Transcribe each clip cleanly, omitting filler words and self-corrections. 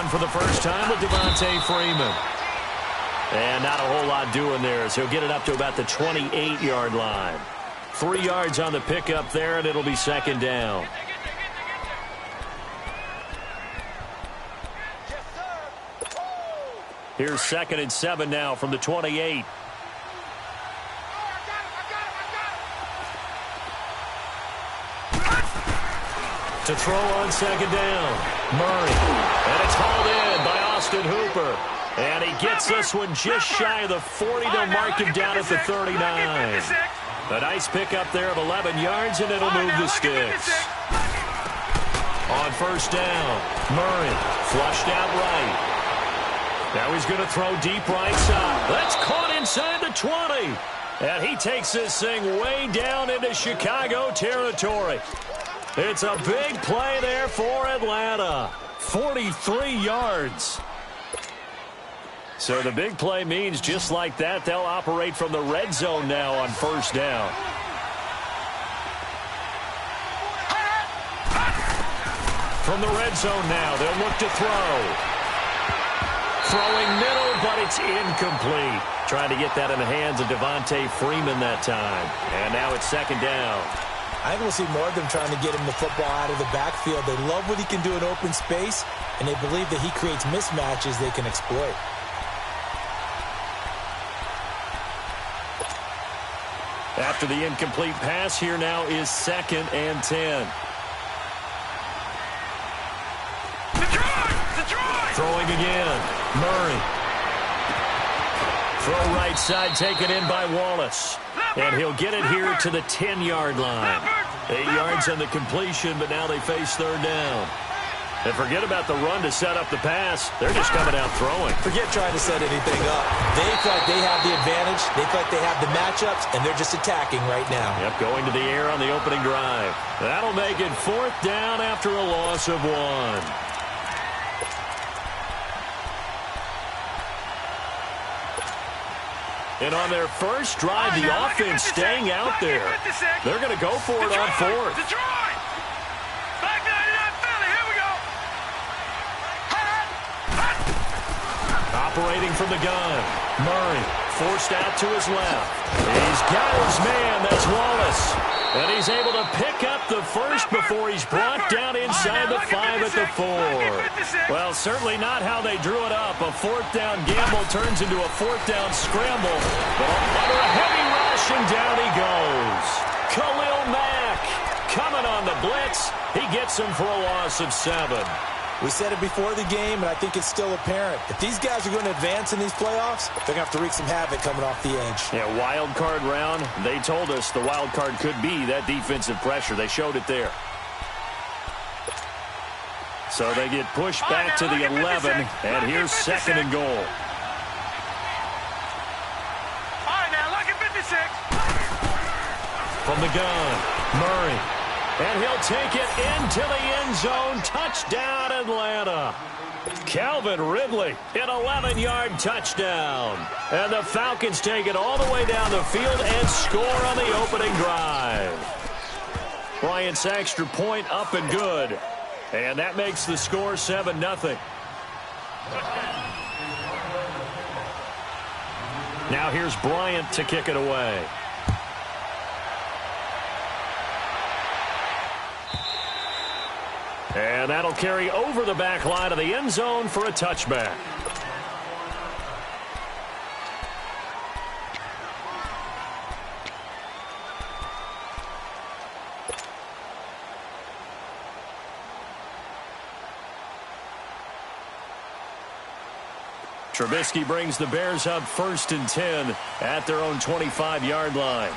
run for the first time with Devontae Freeman. And not a whole lot doing there, so he'll get it up to about the 28-yard line. 3 yards on the pickup there, and it'll be second down. Here's 2nd and 7 now from the 28. To throw on 2nd down, Murray. And it's hauled in by Austin Hooper. And he gets this one just shy of the 40. They'll mark him down at the 39. A nice pickup there of 11 yards, and it'll move the sticks. On 1st down, Murray flushed out right. Now he's going to throw deep right side. That's caught inside the 20. And he takes this thing way down into Chicago territory. It's a big play there for Atlanta. 43 yards. So the big play means just like that, they'll operate from the red zone now on 1st down. From the red zone now, they'll look to throw. Throwing middle, but it's incomplete. Trying to get that in the hands of Devontae Freeman that time. And now it's 2nd down. I think we'll see more of them trying to get him the football out of the backfield. They love what he can do in open space, and they believe that he creates mismatches they can exploit. After the incomplete pass, here now is 2nd and 10. Throwing again. Murray. Throw right side taken in by Wallace. And he'll get it here to the 10-yard line. 8 yards on the completion, but now they face 3rd down. And forget about the run to set up the pass. They're just coming out throwing. Forget trying to set anything up. They feel like they have the advantage. They feel like they have the matchups, and they're just attacking right now. Yep, going to the air on the opening drive. That'll make it 4th down after a loss of 1. And on their first drive, the offense staying out there. They're going to go for it on 4th. Operating from the gun. Murray forced out to his left. He's got his man. That's Wallace. And he's able to pick up the first before he's brought down inside the 5 at the 4. Well, certainly not how they drew it up. A 4th down gamble turns into a 4th down scramble. But under a heavy rush, and down he goes. Khalil Mack coming on the blitz. He gets him for a loss of 7. We said it before the game, and I think it's still apparent. If these guys are going to advance in these playoffs, they're going to have to wreak some havoc coming off the edge. Yeah, wild card round. They told us the wild card could be that defensive pressure. They showed it there. So they get pushed back to the 11, and here's 2nd and goal. All right, now look at 56. From the gun, Murray. And he'll take it into the end zone. Touchdown, Atlanta. Calvin Ridley, an 11-yard touchdown. And the Falcons take it all the way down the field and score on the opening drive. Bryant's extra point up and good. And that makes the score 7-0. Now here's Bryant to kick it away. And that'll carry over the back line of the end zone for a touchback. Trubisky brings the Bears up 1st and 10 at their own 25-yard line.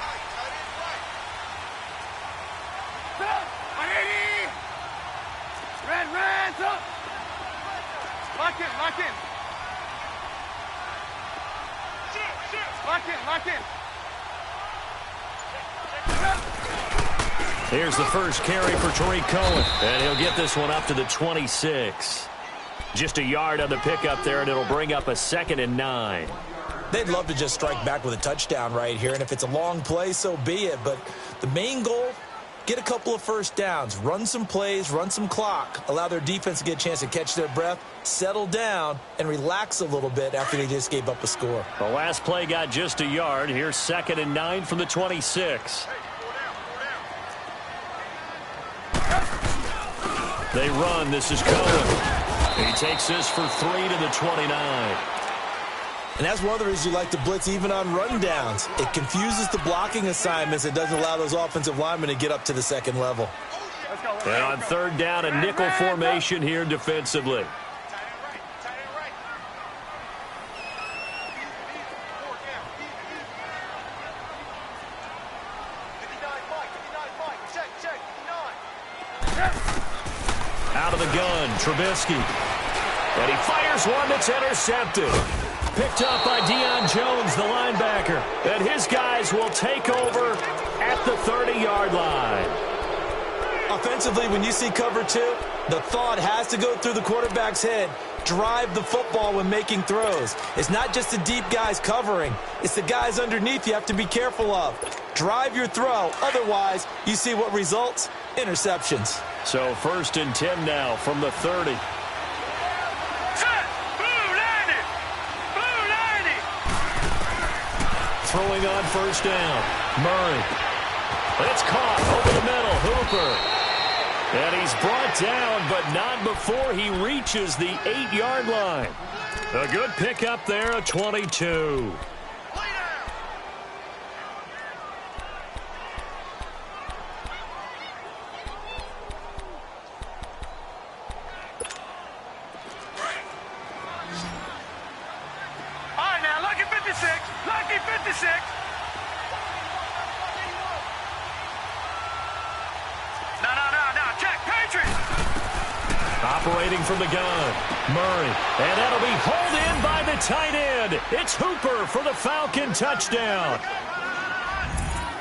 Here's the first carry for Tariq Cohen, and he'll get this one up to the 26. Just a yard on the pickup there, and it'll bring up a 2nd and 9. They'd love to just strike back with a touchdown right here, and if it's a long play, so be it. But the main goal Get a couple of first downs, run some plays, run some clock, allow their defense to get a chance to catch their breath, settle down, and relax a little bit after they just gave up a score. The last play got just a yard. Here's 2nd and 9 from the 26. They run. This is Cohen. He takes this for 3 to the 29. And that's one of the reasons you like to blitz even on rundowns. It confuses the blocking assignments and doesn't allow those offensive linemen to get up to the second level. And on 3rd down, a nickel formation here defensively. Out of the gun, Trubisky. And he fires one that's intercepted. Picked up by Deion Jones, the linebacker. And his guys will take over at the 30-yard line. Offensively, when you see cover 2, the thought has to go through the quarterback's head. Drive the football when making throws. It's not just the deep guys covering. It's the guys underneath you have to be careful of. Drive your throw. Otherwise, you see what results? Interceptions. So 1st and 10 now from the 30. Throwing on 1st down. Murray. And it's caught over the middle. Hooper. And he's brought down, but not before he reaches the 8-yard line. A good pickup there, a 22. All right, now, lucky 56. Lucky 56. No. Check, Patriots. Operating from the gun. Murray. And that'll be hauled in by the tight end. It's Hooper for the Falcon touchdown.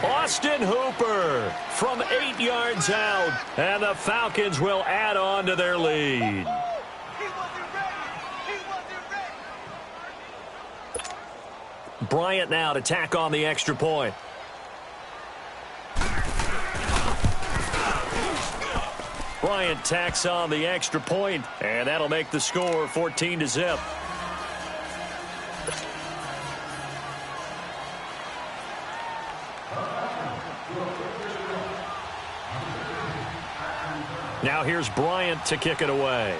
Austin Hooper from 8 yards out. And the Falcons will add on to their lead. Bryant now to tack on the extra point. Bryant tacks on the extra point, and that'll make the score 14-0. Now here's Bryant to kick it away.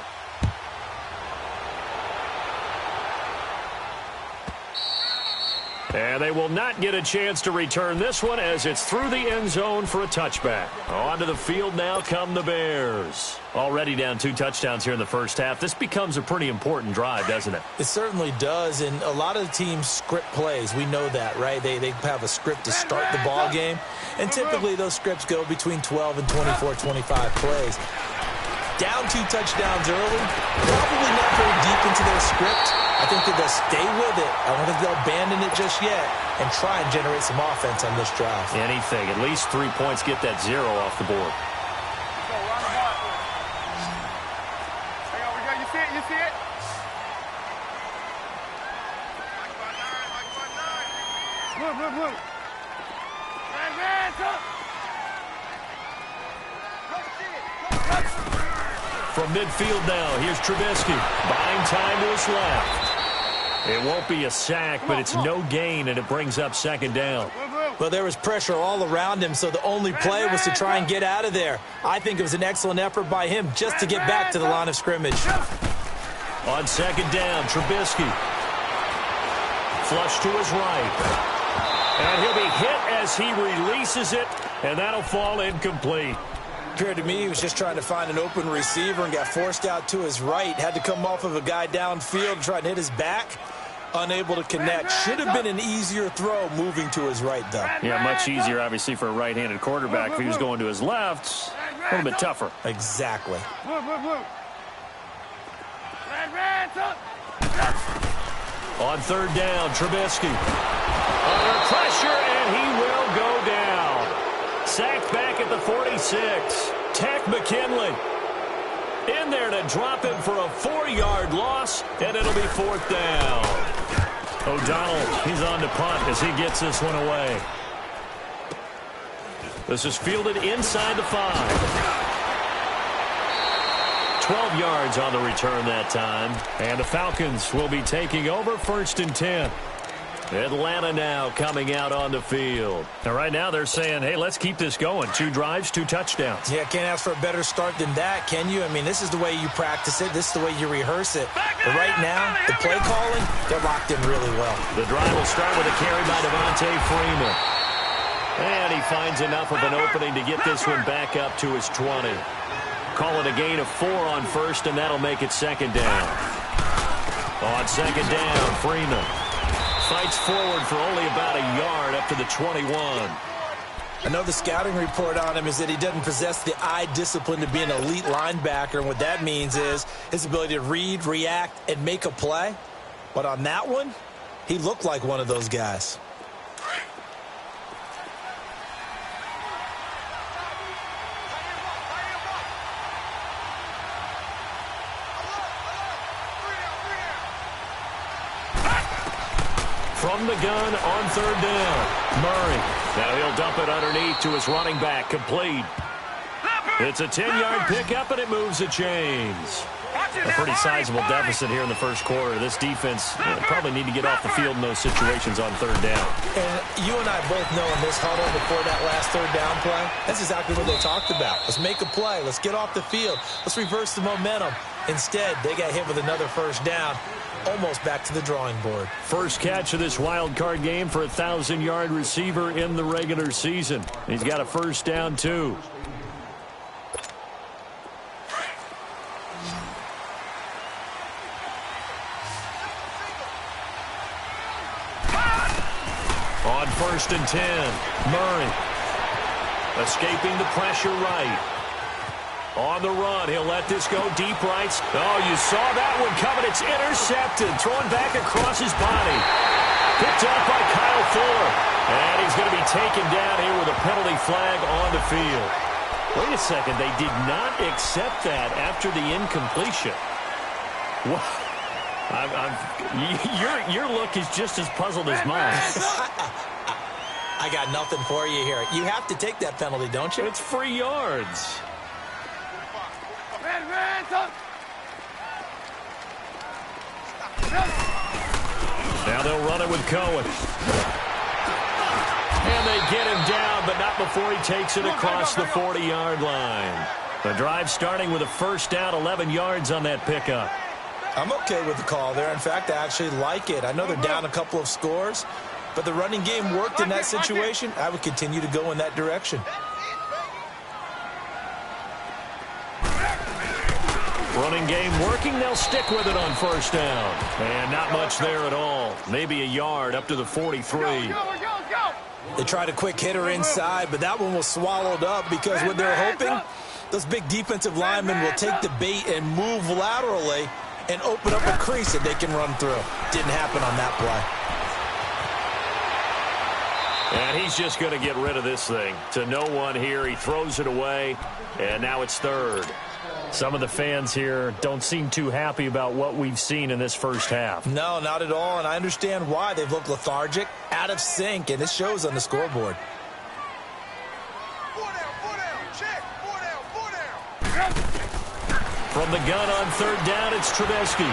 And they will not get a chance to return this one as it's through the end zone for a touchback. Onto the field now come the Bears. Already down 2 touchdowns here in the first half. This becomes a pretty important drive, doesn't it? It certainly does, and a lot of the teams script plays. We know that, right? They have a script to start the ball game, and typically those scripts go between 12 and 24, 25 plays. Down 2 touchdowns early, probably not very deep into their script. I think that they'll stay with it. I don't think they'll abandon it just yet and try and generate some offense on this drive. Anything. At least 3 points, get that 0 off the board. You see it? You see it? Look. Hands up. From midfield now, here's Trubisky. Buying time to his left. It won't be a sack, but it's no gain, and it brings up 2nd down. Well, there was pressure all around him, so the only play was to try and get out of there. I think it was an excellent effort by him just to get back to the line of scrimmage. On 2nd down, Trubisky. Flush to his right. And he'll be hit as he releases it, and that'll fall incomplete. Appeared to me he was just trying to find an open receiver and got forced out to his right. Had to come off of a guy downfield, try and hit his back. Unable to connect. Should have been an easier throw moving to his right, though. Yeah, much easier, obviously, for a right-handed quarterback. If he was going to his left, a little bit tougher. Exactly. On 3rd down, Trubisky. Under pressure, and he will go down. Sacked back at the 46. Tech McKinley in there to drop him for a 4-yard loss, and it'll be 4th down. O'Donnell, he's on to punt as he gets this one away. This is fielded inside the 5. 12 yards on the return that time. And the Falcons will be taking over 1st and 10. Atlanta now coming out on the field. And right now they're saying, hey, let's keep this going. 2 drives, 2 touchdowns. Yeah, can't ask for a better start than that, can you? I mean, this is the way you practice it. This is the way you rehearse it. But right now, the play calling, they're locked in really well. The drive will start with a carry by Devontae Freeman. And he finds enough of an opening to get this one back up to his 20. Call it a gain of 4 on 1st, and that'll make it 2nd down. On 2nd down, Freeman fights forward for only about a yard up to the 21. I know the scouting report on him is that he doesn't possess the eye discipline to be an elite linebacker, and what that means is his ability to read, react, and make a play. But on that one, he looked like one of those guys. From the gun on 3rd down, Murray. Now he'll dump it underneath to his running back, complete. It's a 10-yard pickup, and it moves the chains. A pretty sizable deficit here in the 1st quarter. This defense probably need to get off the field in those situations on 3rd down. And you and I both know in this huddle before that last 3rd down play, that's exactly what they talked about. Let's make a play. Let's get off the field. Let's reverse the momentum. Instead, they got hit with another 1st down. Almost back to the drawing board. First catch of this wild card game for a 1,000-yard receiver in the regular season. He's got a 1st down, too. On 1st and 10, Murray escaping the pressure right. On the run, he'll let this go deep right. Oh, you saw that one coming. It's intercepted. Thrown back across his body. Picked up by Kyle Fuller. And he's going to be taken down here with a penalty flag on the field. Wait a second. They did not accept that after the incompletion. Wow. Your look is just as puzzled as mine. I got nothing for you here. You have to take that penalty, don't you? It's free yards. Now they'll run it with Cohen. And they get him down, but not before he takes it across the 40-yard line. The drive starting with a 1st down, 11 yards on that pickup. I'm okay with the call there. In fact, I actually like it. I know they're down a couple of scores, but the running game worked in that situation. I would continue to go in that direction. Running game working. They'll stick with it on 1st down. And not much there at all. Maybe a yard up to the 43. They tried a quick hitter inside, but that one was swallowed up because what they're hoping, those big defensive linemen will take the bait and move laterally and open up a crease that they can run through. Didn't happen on that play. And he's just going to get rid of this thing. To no one here. He throws it away, and now it's 3rd. Some of the fans here don't seem too happy about what we've seen in this 1st half. No, not at all, and I understand why. They've looked lethargic, out of sync, and this shows on the scoreboard. From the gun on 3rd down, it's Trubisky.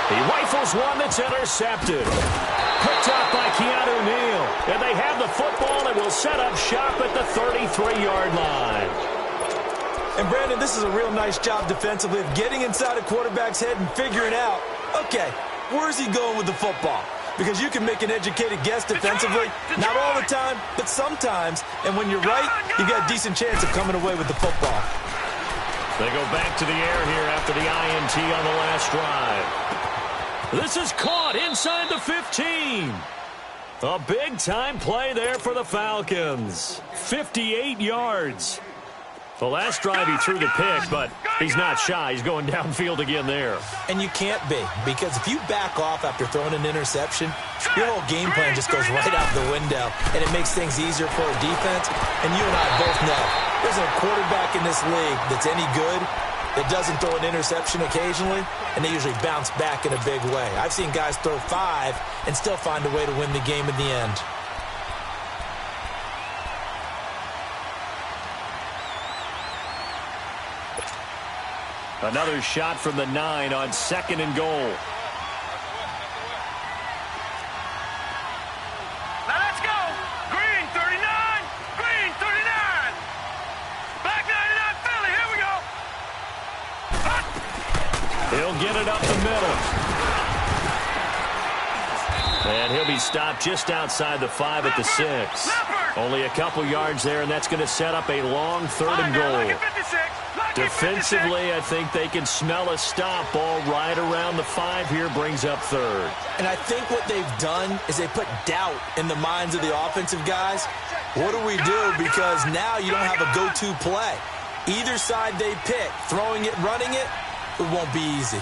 He rifles one that's intercepted. Picked up by Keanu Neal. And they have the football and will set up shop at the 33-yard line. And, Brandon, this is a real nice job defensively of getting inside a quarterback's head and figuring out, okay, where's he going with the football? Because you can make an educated guess defensively, not all the time, but sometimes. And when you're right, you got a decent chance of coming away with the football. They go back to the air here after the INT on the last drive. This is caught inside the 15. A big-time play there for the Falcons. 58 yards. The last drive he threw the pick, but he's not shy. He's going downfield again there. And you can't be, because if you back off after throwing an interception, your whole game plan just goes right out the window, and it makes things easier for a defense. And you and I both know there's a quarterback in this league that's any good that doesn't throw an interception occasionally, and they usually bounce back in a big way. I've seen guys throw 5 and still find a way to win the game in the end. Another shot from the 9 on 2nd and goal. Now let's go. Green 39. Green 39. Black 99 Philly. Here we go. He'll get it up the middle. And he'll be stopped just outside the 5 at the 6. Only a couple yards there, and that's going to set up a long 3rd and goal. Defensively, I think they can smell a stop. Ball right around the 5 here, brings up 3rd. And I think what they've done is they put doubt in the minds of the offensive guys. What do we do? Because now you don't have a go-to play. Either side they pick, throwing it, running it, it won't be easy.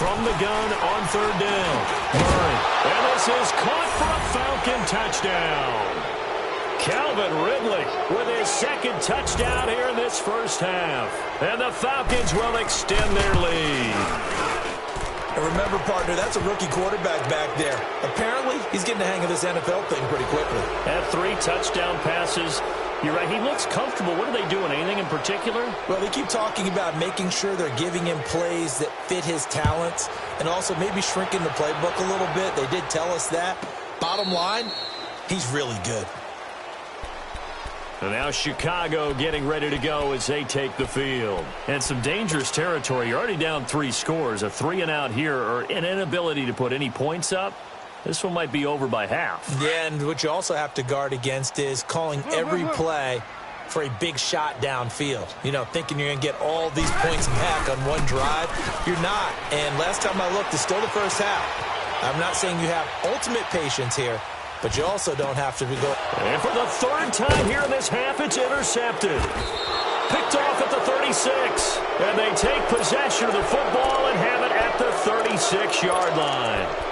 From the gun on 3rd down, Murray. And this is caught for a Falcon touchdown. Calvin Ridley with his 2nd touchdown here in this first half. And the Falcons will extend their lead. And remember, partner, that's a rookie quarterback back there. Apparently, he's getting the hang of this NFL thing pretty quickly. Had 3 touchdown passes. You're right, he looks comfortable. What are they doing? Anything in particular? Well, they keep talking about making sure they're giving him plays that fit his talents and also maybe shrinking the playbook a little bit. They did tell us that. Bottom line, he's really good. And now Chicago getting ready to go as they take the field. And some dangerous territory. You're already down 3 scores. A 3-and-out here or an inability to put any points up. This one might be over by half. Yeah, and what you also have to guard against is calling every play for a big shot downfield. You know, thinking you're going to get all these points back on one drive. You're not. And last time I looked, it's still the first half. I'm not saying you have ultimate patience here, but you also don't have to go. And for the 3rd time here in this half, it's intercepted. Picked off at the 36. And they take possession of the football and have it at the 36-yard line.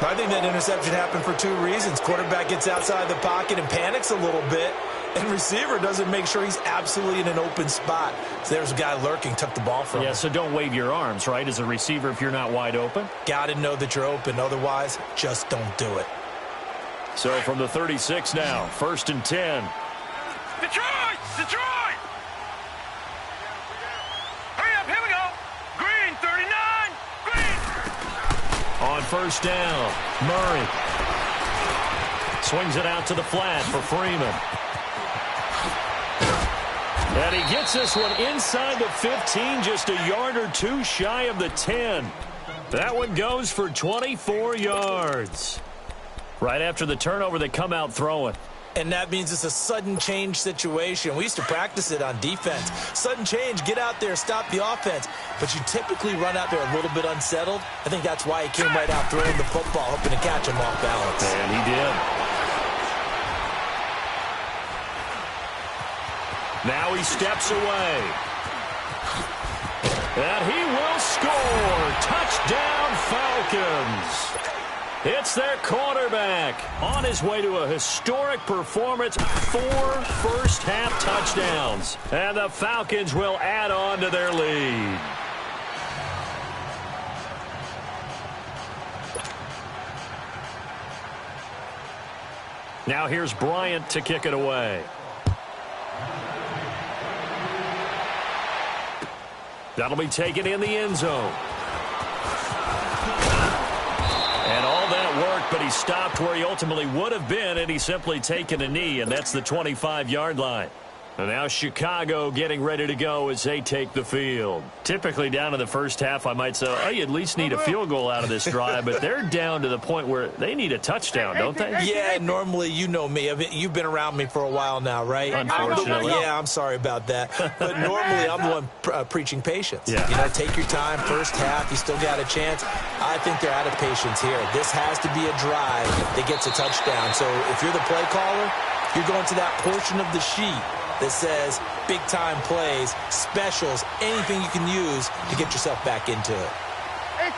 I think that interception happened for 2 reasons. Quarterback gets outside the pocket and panics a little bit, and receiver doesn't make sure he's absolutely in an open spot. So there's a guy lurking, took the ball from him. Yeah, so don't wave your arms, right, as a receiver if you're not wide open? Got to know that you're open. Otherwise, just don't do it. So from the 36 now, 1st and 10. Detroit! Detroit! Hurry up, here we go. Green 39. Green. On 1st down, Murray swings it out to the flat for Freeman. And he gets this one inside the 15, just a yard or 2 shy of the 10. That one goes for 24 yards. Right after the turnover, they come out throwing. And that means it's a sudden change situation. We used to practice it on defense. Sudden change, get out there, stop the offense. But you typically run out there a little bit unsettled. I think that's why he came right out throwing the football, hoping to catch him off balance. And he did. Now he steps away. And he will score. Touchdown, Falcons. It's their quarterback on his way to a historic performance, 4 first-half touchdowns. And the Falcons will add on to their lead. Now here's Bryant to kick it away. That'll be taken in the end zone. And all that worked, but he stopped where he ultimately would have been, and he's simply taken a knee, and that's the 25-yard line. And now Chicago getting ready to go as they take the field. Typically down in the first half, I might say, oh, you at least need a field goal out of this drive, but they're down to the point where they need a touchdown, don't they? Yeah, normally, you know me. You've been around me for a while now, right? Unfortunately. Yeah, I'm sorry about that. But normally, I'm the one preaching patience. Yeah. You know, take your time, first half, you still got a chance. I think they're out of patience here. This has to be a drive that gets a touchdown. So if you're the play caller, you're going to that portion of the sheet that says big-time plays, specials, anything you can use to get yourself back into it. 18.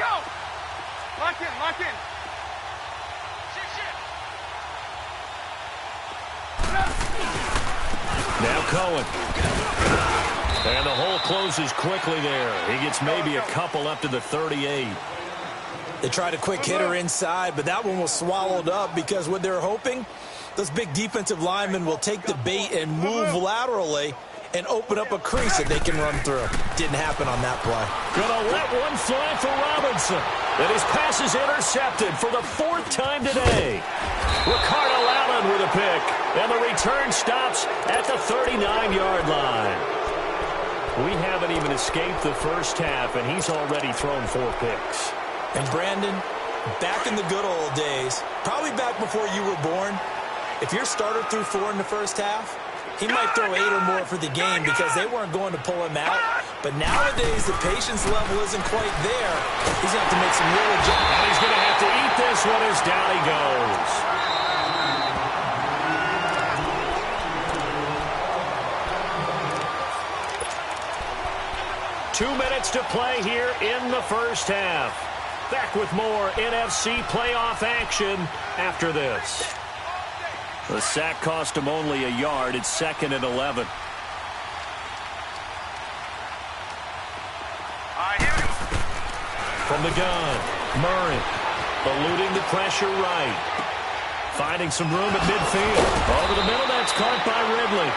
Go. Lock in. Now Cohen. And the hole closes quickly there. He gets maybe a couple up to the 38. They tried a quick hitter inside, but that one was swallowed up because what they're hoping, those big defensive linemen will take the bait and move laterally and open up a crease that they can run through. Didn't happen on that play. Gonna let one fly for Robinson. And his pass is intercepted for the 4th time today. Ricardo Allen with a pick. And the return stops at the 39-yard line. We haven't even escaped the first half, and he's already thrown 4 picks. And Brandon, back in the good old days, probably back before you were born, if your starter threw 4 in the first half, he might throw 8 or more for the game because they weren't going to pull him out. But nowadays, the patience level isn't quite there. He's going to have to make some real adjustments. And he's going to have to eat this one as down he goes. Two minutes to play here in the first half. Back with more NFC playoff action after this. The sack cost him only a yard. It's 2nd and 11. From the gun, Murray eluding the pressure right. Finding some room at midfield. Over the middle, that's caught by Ridley.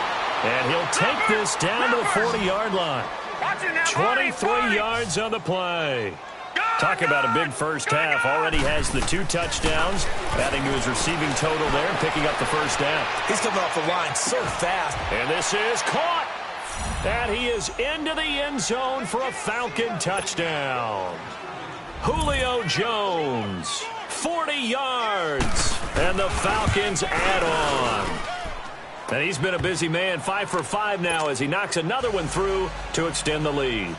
And he'll take this down to the 40-yard line. 23 yards on the play. Talk about a big first half. Already has the 2 touchdowns, adding to his receiving total there and picking up the first down. He's coming off the line so fast. And this is caught. And he is into the end zone for a Falcon touchdown. Julio Jones, 40 yards. And the Falcons add on. And he's been a busy man, 5 for 5 now as he knocks another one through to extend the lead.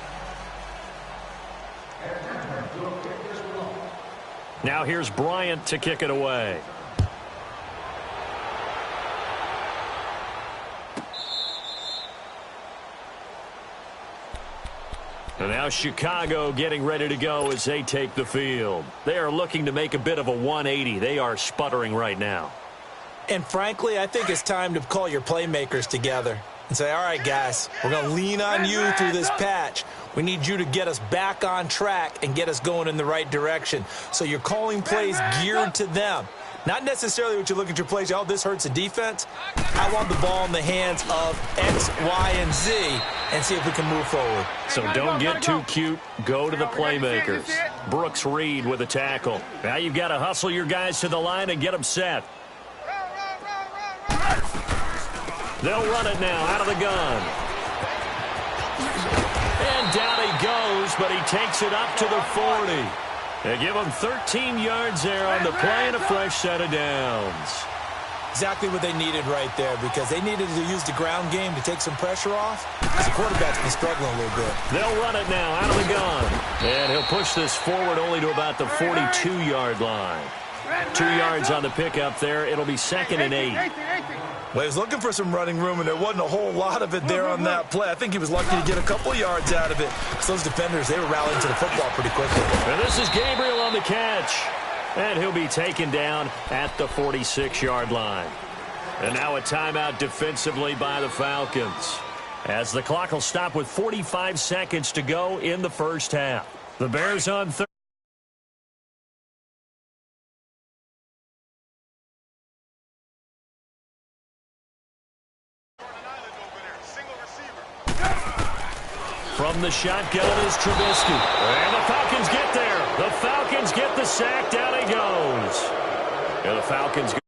Now here's Bryant to kick it away. And now Chicago getting ready to go as they take the field. They are looking to make a bit of a 180. They are sputtering right now. And frankly, I think it's time to call your playmakers together and say, all right, guys, we're going to lean on you through this patch. We need you to get us back on track and get us going in the right direction. So you're calling plays geared to them. Not necessarily what you look at your plays, oh, this hurts the defense. I want the ball in the hands of X, Y, and Z and see if we can move forward. So don't get too cute. Go to the playmakers. Brooks Reed with a tackle. Now you've got to hustle your guys to the line and get them set. They'll run it now out of the gun. And down he goes, but he takes it up to the 40. They give him 13 yards there on the play and a fresh set of downs. Exactly what they needed right there because they needed to use the ground game to take some pressure off because the quarterback's been struggling a little bit. They'll run it now out of the gun. And he'll push this forward only to about the 42-yard line. 2 yards on the pickup there. It'll be 2nd and 8. Well, he was looking for some running room, and there wasn't a whole lot of it there on that play. I think he was lucky to get a couple of yards out of it. So those defenders, they were rallying to the football pretty quickly. And this is Gabriel on the catch. And he'll be taken down at the 46-yard line. And now a timeout defensively by the Falcons, as the clock will stop with 45 seconds to go in the first half. The Bears on third. From the shotgun is Trubisky. And the Falcons get there. The Falcons get the sack. Down he goes. And the Falcons go.